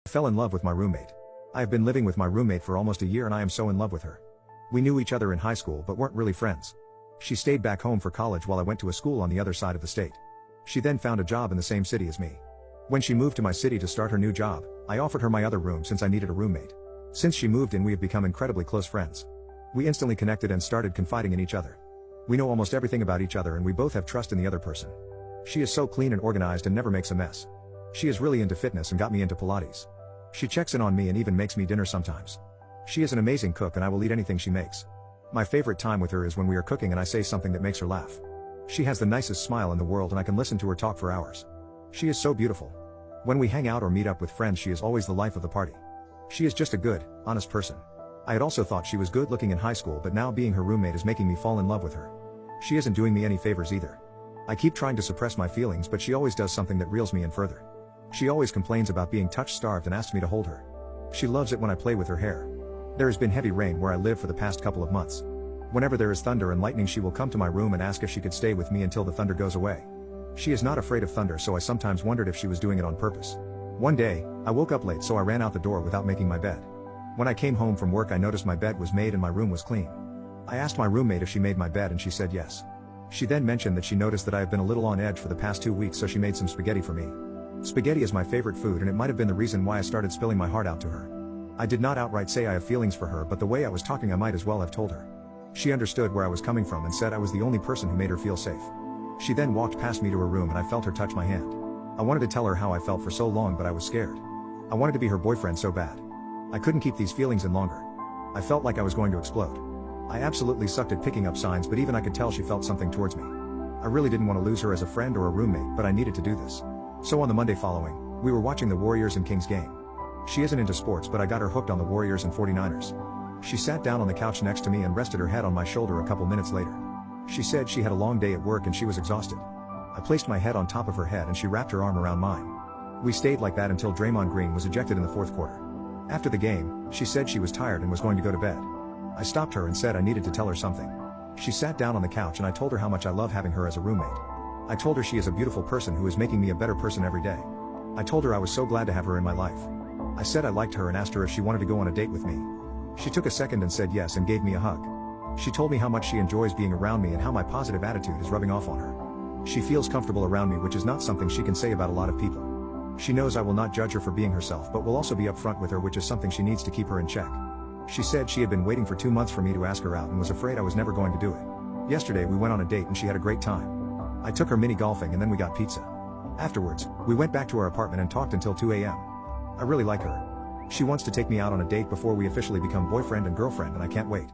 I fell in love with my roommate. I have been living with my roommate for almost a year and I am so in love with her. We knew each other in high school but weren't really friends. She stayed back home for college while I went to a school on the other side of the state. She then found a job in the same city as me. When she moved to my city to start her new job, I offered her my other room since I needed a roommate. Since she moved in, we have become incredibly close friends. We instantly connected and started confiding in each other. We know almost everything about each other and we both have trust in the other person. She is so clean and organized and never makes a mess. She is really into fitness and got me into Pilates. She checks in on me and even makes me dinner sometimes. She is an amazing cook and I will eat anything she makes. My favorite time with her is when we are cooking and I say something that makes her laugh. She has the nicest smile in the world and I can listen to her talk for hours. She is so beautiful. When we hang out or meet up with friends, she is always the life of the party. She is just a good, honest person. I had also thought she was good looking in high school, but now being her roommate is making me fall in love with her. She isn't doing me any favors either. I keep trying to suppress my feelings, but she always does something that reels me in further. She always complains about being touch-starved and asks me to hold her. She loves it when I play with her hair. There has been heavy rain where I live for the past couple of months. Whenever there is thunder and lightning, she will come to my room and ask if she could stay with me until the thunder goes away. She is not afraid of thunder, so I sometimes wondered if she was doing it on purpose. One day, I woke up late, so I ran out the door without making my bed. When I came home from work, I noticed my bed was made and my room was clean. I asked my roommate if she made my bed and she said yes. She then mentioned that she noticed that I have been a little on edge for the past 2 weeks, so she made some spaghetti for me. Spaghetti is my favorite food and it might have been the reason why I started spilling my heart out to her. I did not outright say I have feelings for her, but the way I was talking I might as well have told her. She understood where I was coming from and said I was the only person who made her feel safe. She then walked past me to her room and I felt her touch my hand. I wanted to tell her how I felt for so long, but I was scared. I wanted to be her boyfriend so bad. I couldn't keep these feelings in longer. I felt like I was going to explode. I absolutely sucked at picking up signs, but even I could tell she felt something towards me. I really didn't want to lose her as a friend or a roommate, but I needed to do this. So on the Monday following, we were watching the Warriors and Kings game. She isn't into sports, but I got her hooked on the Warriors and 49ers. She sat down on the couch next to me and rested her head on my shoulder a couple minutes later. She said she had a long day at work and she was exhausted. I placed my head on top of her head and she wrapped her arm around mine. We stayed like that until Draymond Green was ejected in the fourth quarter. After the game, she said she was tired and was going to go to bed. I stopped her and said I needed to tell her something. She sat down on the couch and I told her how much I love having her as a roommate. I told her she is a beautiful person who is making me a better person every day. I told her I was so glad to have her in my life. I said I liked her and asked her if she wanted to go on a date with me. She took a second and said yes and gave me a hug. She told me how much she enjoys being around me and how my positive attitude is rubbing off on her. She feels comfortable around me, which is not something she can say about a lot of people. She knows I will not judge her for being herself, but will also be upfront with her, which is something she needs to keep her in check. She said she had been waiting for 2 months for me to ask her out and was afraid I was never going to do it. Yesterday we went on a date and she had a great time. I took her mini golfing and then we got pizza. Afterwards, we went back to our apartment and talked until 2 a.m. I really like her. She wants to take me out on a date before we officially become boyfriend and girlfriend and I can't wait.